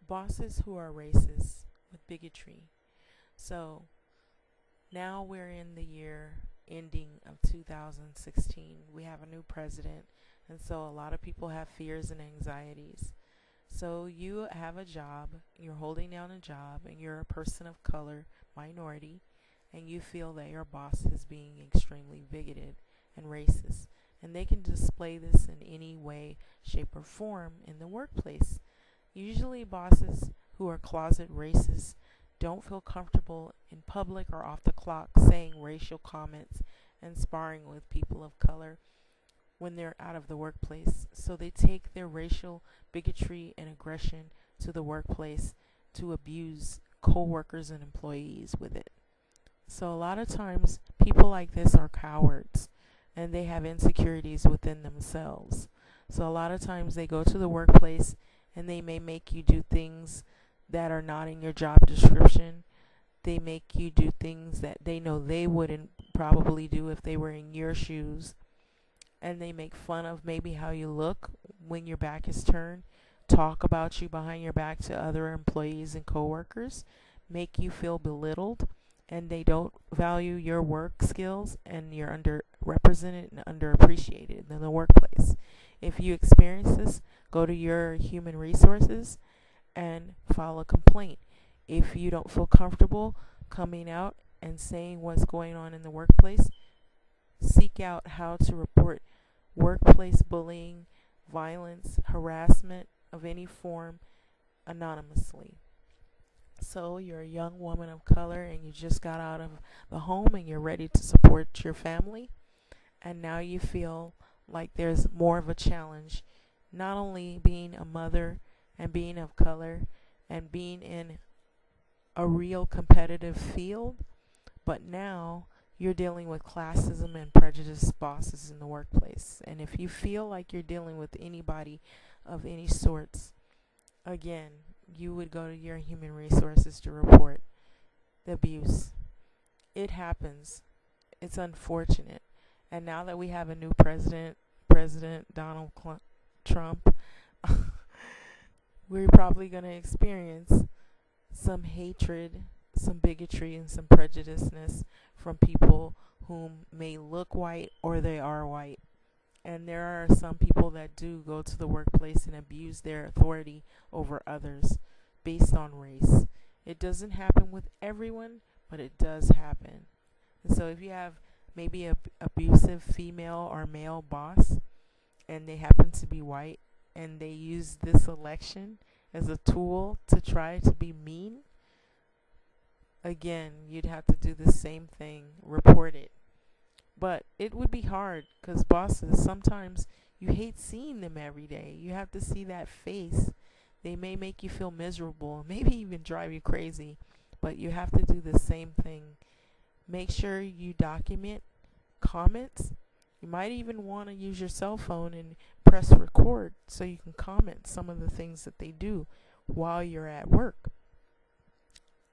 bosses who are racist with bigotry. So now we're in the year ending of 2016. We have a new president, and so a lot of people have fears and anxieties. So you have a job, you're holding down a job, and you're a person of color, minority, and you feel that your boss is being extremely bigoted and racist. And they can display this in any way, shape, or form in the workplace. Usually, bosses who are closet racists don't feel comfortable in public or off the clock saying racial comments and sparring with people of color when they're out of the workplace. So they take their racial bigotry and aggression to the workplace to abuse co-workers and employees with it. So a lot of times people like this are cowards and they have insecurities within themselves. So a lot of times they go to the workplace and they may make you do things that are not in your job description. They make you do things that they know they wouldn't probably do if they were in your shoes. And they make fun of maybe how you look when your back is turned, talk about you behind your back to other employees and coworkers, make you feel belittled, and they don't value your work skills, and you're underrepresented and underappreciated in the workplace. If you experience this, go to your human resources and file a complaint. If you don't feel comfortable coming out and saying what's going on in the workplace, seek out how to report workplace bullying, violence, harassment of any form anonymously. So you're a young woman of color and you just got out of the home and you're ready to support your family, and now you feel like there's more of a challenge, not only being a mother and being of color and being in a real competitive field, but now you're dealing with classism and prejudiced bosses in the workplace. And if you feel like you're dealing with anybody of any sorts, again, you would go to your human resources to report the abuse. It happens. It's unfortunate. And now that we have a new president, President Donald Trump, we're probably going to experience some hatred, some bigotry, and some prejudiceness from people whom may look white or they are white. And there are some people that do go to the workplace and abuse their authority over others based on race. It doesn't happen with everyone, but it does happen. And so if you have maybe a abusive female or male boss and they happen to be white and they use this election as a tool to try to be mean, again, you'd have to do the same thing, report it. But it would be hard because bosses, sometimes you hate seeing them every day. You have to see that face. They may make you feel miserable, maybe even drive you crazy, but you have to do the same thing. Make sure you document comments. You might even want to use your cell phone and press record so you can comment some of the things that they do while you're at work.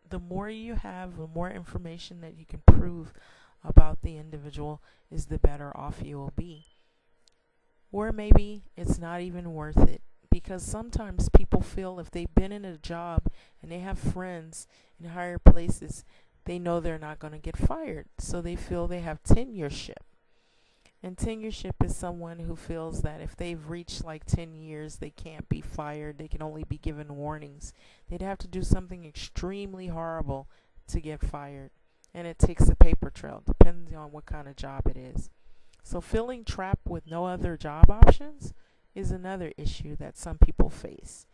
The more you have, the more information that you can prove about the individual is the better off you will be. Or maybe it's not even worth it, because sometimes people feel if they've been in a job and they have friends in higher places, they know they're not going to get fired. So they feel they have tenureship. And tenureship is someone who feels that if they've reached like 10 years, they can't be fired. They can only be given warnings. They'd have to do something extremely horrible to get fired. And it takes a paper trail, depending on what kind of job it is. So feeling trapped with no other job options is another issue that some people face.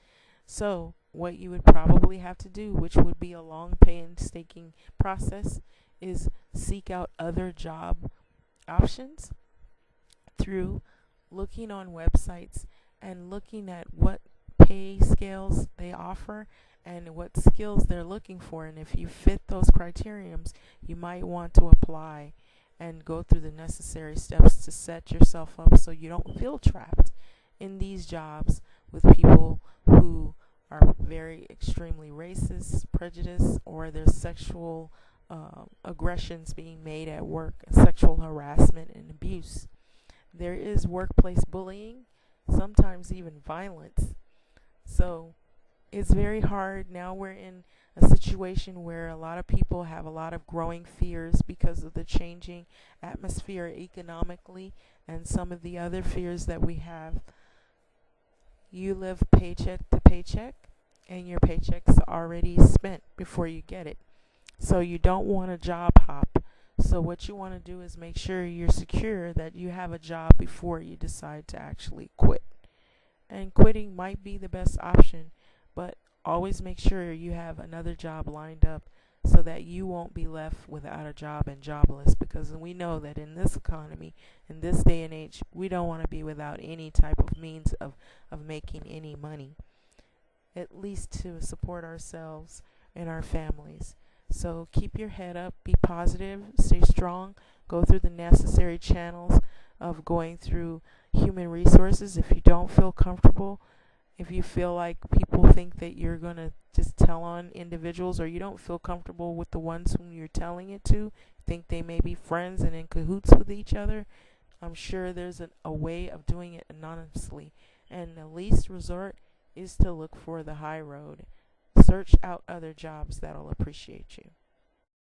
So what you would probably have to do, which would be a long, painstaking process, is seek out other job options through looking on websites and looking at what pay scales they offer and what skills they're looking for. And if you fit those criteriums, you might want to apply and go through the necessary steps to set yourself up so you don't feel trapped in these jobs with people who are very extremely racist, prejudiced, or there's sexual aggressions being made at work, sexual harassment and abuse. There is workplace bullying, sometimes even violence. So it's very hard. Now we're in a situation where a lot of people have a lot of growing fears because of the changing atmosphere economically and some of the other fears that we have. You live paycheck to paycheck, and your paycheck's already spent before you get it. So you don't want to job hop. So what you want to do is make sure you're secure that you have a job before you decide to actually quit. And quitting might be the best option, but always make sure you have another job lined up so that you won't be left without a job and jobless, because we know that in this economy, in this day and age, we don't want to be without any type of means of making any money, at least to support ourselves and our families. So keep your head up, be positive, stay strong, go through the necessary channels of going through human resources. If you don't feel comfortable, if you feel like people think that you're going to just tell on individuals, or you don't feel comfortable with the ones whom you're telling it to, think they may be friends and in cahoots with each other, I'm sure there's a way of doing it anonymously. And the least resort is to look for the high road. Search out other jobs that'll appreciate you.